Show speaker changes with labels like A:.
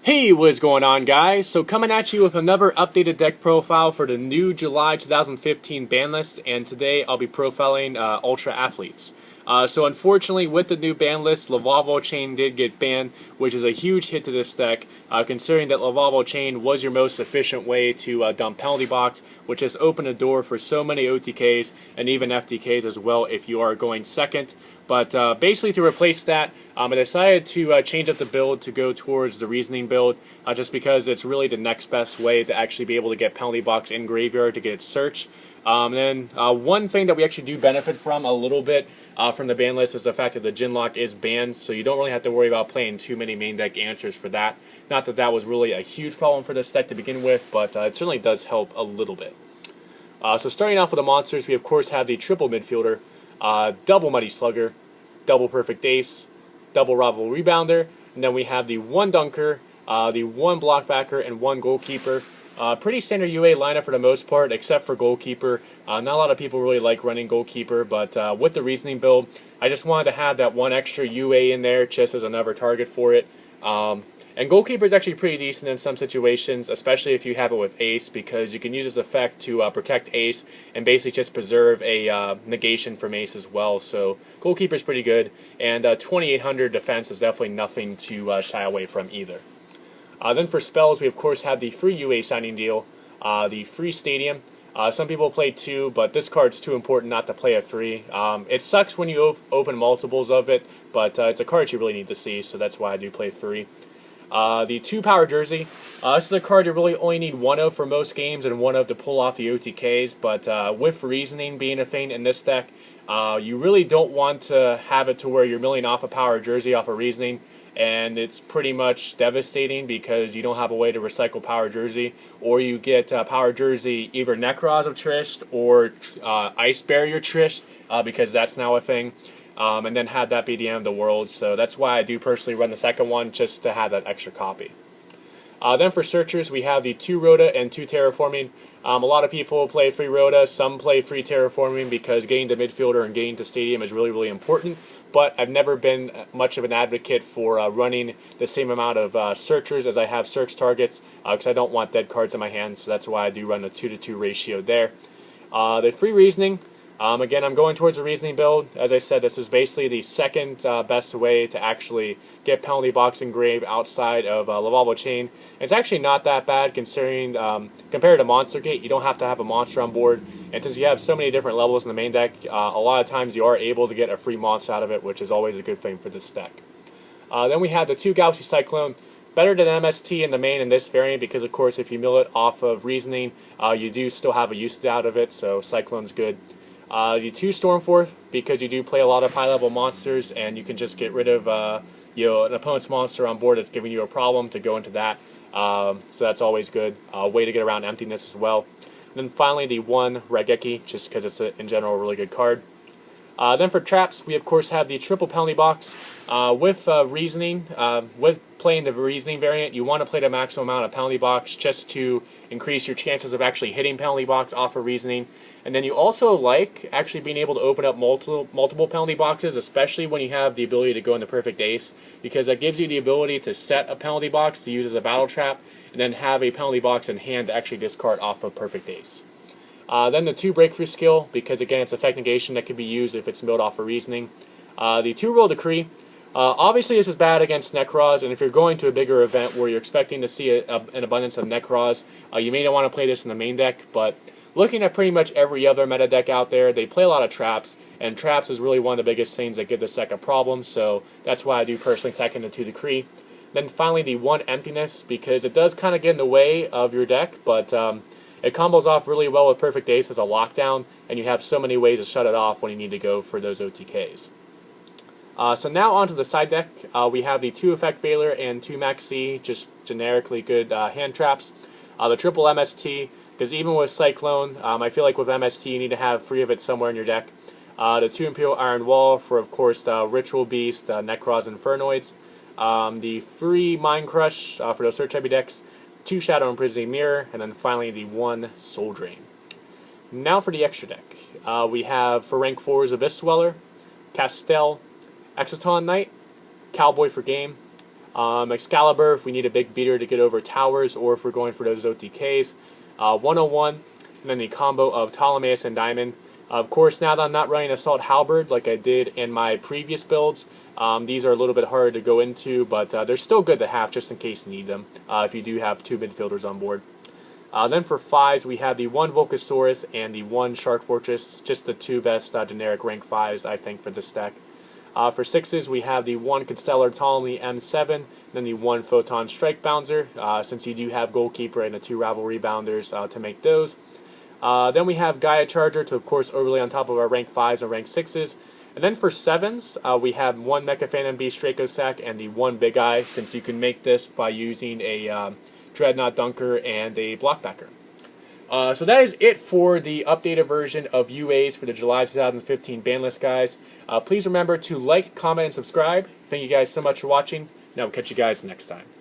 A: Hey, what's going on, guys? So coming at you with another updated deck profile for the new July 2015 ban list, and today I'll be profiling Ultra Athletes. So unfortunately, with the new ban list, Lavalval Chain did get banned, which is a huge hit to this deck, considering that Lavalval Chain was your most efficient way to dump penalty box, which has opened the door for so many OTKs and even FTKs as well if you are going second. But basically to replace that, I decided to change up the build to go towards the Reasoning build, just because it's really the next best way to actually be able to get penalty box in graveyard to get its search. Then one thing that we actually do benefit from a little bit from the ban list is the fact that the Ginlock is banned, so you don't really have to worry about playing too many main deck answers for that. Not that that was really a huge problem for this deck to begin with, but it certainly does help a little bit. So starting off with the monsters, we of course have the triple midfielder, double Muddy Slugger, double Perfect Ace, double Rival Rebounder, and then we have the one Dunker, the one Blockbacker, and one Goalkeeper. Pretty standard UA lineup for the most part, except for Goalkeeper. Not a lot of people really like running Goalkeeper, but with the Reasoning build, I just wanted to have that one extra UA in there just as another target for it. And Goalkeeper is actually pretty decent in some situations, especially if you have it with Ace, because you can use this effect to protect Ace and basically just preserve a negation from Ace as well. So Goalkeeper is pretty good, and 2800 defense is definitely nothing to shy away from either. Then for spells, we of course have the free UA signing deal, the free Stadium. Some people play 2, but this card's too important not to play a free. It sucks when you open multiples of it, but it's a card you really need to see, so that's why I do play 3. The 2 Power Jersey. This is a card you really only need 1 of for most games and 1 of to pull off the OTKs, but with Reasoning being a thing in this deck, you really don't want to have it to where you're milling off a Power Jersey off of Reasoning, and it's pretty much devastating because you don't have a way to recycle Power Jersey, or you get Power Jersey either Necros of Trisht or Ice Barrier Trisht, because that's now a thing. And then have that be the end of the world. So that's why I do personally run the second one, just to have that extra copy. Then for searchers, we have the 2 Rhoda and 2 Terraforming. A lot of people play free Rhoda, some play free Terraforming because getting to midfielder and getting to Stadium is really, really important. But I've never been much of an advocate for running the same amount of searchers as I have search targets, because I don't want dead cards in my hand, so that's why I do run a 2-to-2 ratio there. The free Reasoning. Again, I'm going towards a Reasoning build. As I said, this is basically the second best way to actually get penalty box engraved outside of Lavalval Chain. It's actually not that bad considering, compared to Monster Gate, you don't have to have a monster on board. And since you have so many different levels in the main deck, a lot of times you are able to get a free monster out of it, which is always a good thing for this deck. Then we have the 2 Galaxy Cyclone. Better than MST in the main in this variant because, of course, if you mill it off of Reasoning, you do still have a usage out of it, so Cyclone's good. The 2 Stormforth, because you do play a lot of high-level monsters, and you can just get rid of an opponent's monster on board that's giving you a problem to go into that. So that's always good. Way to get around emptiness as well. And then finally, the 1 Raigeki, just because it's, in general, a really good card. Then for traps, we of course have the triple penalty box. With Reasoning, with playing the Reasoning variant, you want to play the maximum amount of penalty box just to increase your chances of actually hitting penalty box off of Reasoning. And then you also like actually being able to open up multiple penalty boxes, especially when you have the ability to go into Perfect Ace, because that gives you the ability to set a penalty box to use as a battle trap, and then have a penalty box in hand to actually discard off of Perfect Ace. Then the 2 Breakthrough skill, because again it's effect negation that can be used if it's milled off of Reasoning. The 2 Royal Decree. Obviously this is bad against Necros, and if you're going to a bigger event where you're expecting to see an abundance of Necros, you may not want to play this in the main deck, but looking at pretty much every other meta deck out there, they play a lot of traps, and traps is really one of the biggest things that give this deck a problem, so that's why I do personally tech into 2 Decree. Then finally the 1 Emptiness, because it does kind of get in the way of your deck, but it combos off really well with Perfect Ace as a lockdown, and you have so many ways to shut it off when you need to go for those OTKs. So now onto the side deck, we have the 2 Effect Veiler and 2 Max C, just generically good hand traps. The triple MST, because even with Cyclone, I feel like with MST you need to have 3 of it somewhere in your deck. The 2 Imperial Iron Wall for, of course, the Ritual Beast, Necros, and Infernoids. The free Mind Crush for those search heavy decks. 2 Shadow Imprisoning Mirror, and then finally the 1 Soul Drain. Now for the extra deck. We have for rank 4s Abyss Dweller, Castel, Exoton Knight, Cowboy for Game, Excalibur, if we need a big beater to get over towers, or if we're going for those OTKs. 101, and then the combo of Ptolemaeus and Diamond. Of course, now that I'm not running Assault Halberd like I did in my previous builds, these are a little bit harder to go into, but they're still good to have just in case you need them, if you do have 2 midfielders on board. Then for 5s, we have the 1 Volcasaurus and the 1 Shark Fortress, just the 2 best generic rank 5s, I think, for this deck. For 6s, we have the 1 Constellar Ptolemy M7, then the 1 Photon Strike Bouncer, since you do have Goalkeeper and the 2 Ravel Rebounders to make those. Then we have Gaia Charger to, of course, overlay on top of our rank 5s and rank 6s. And then for 7s, we have 1 Mecha Phantom Beast Draco Sack and the 1 Big Eye, since you can make this by using a Dreadnought Dunker and a Blockbacker. So that is it for the updated version of UAs for the July 2015 ban list, guys. Please remember to like, comment, and subscribe. Thank you guys so much for watching, and I will catch you guys next time.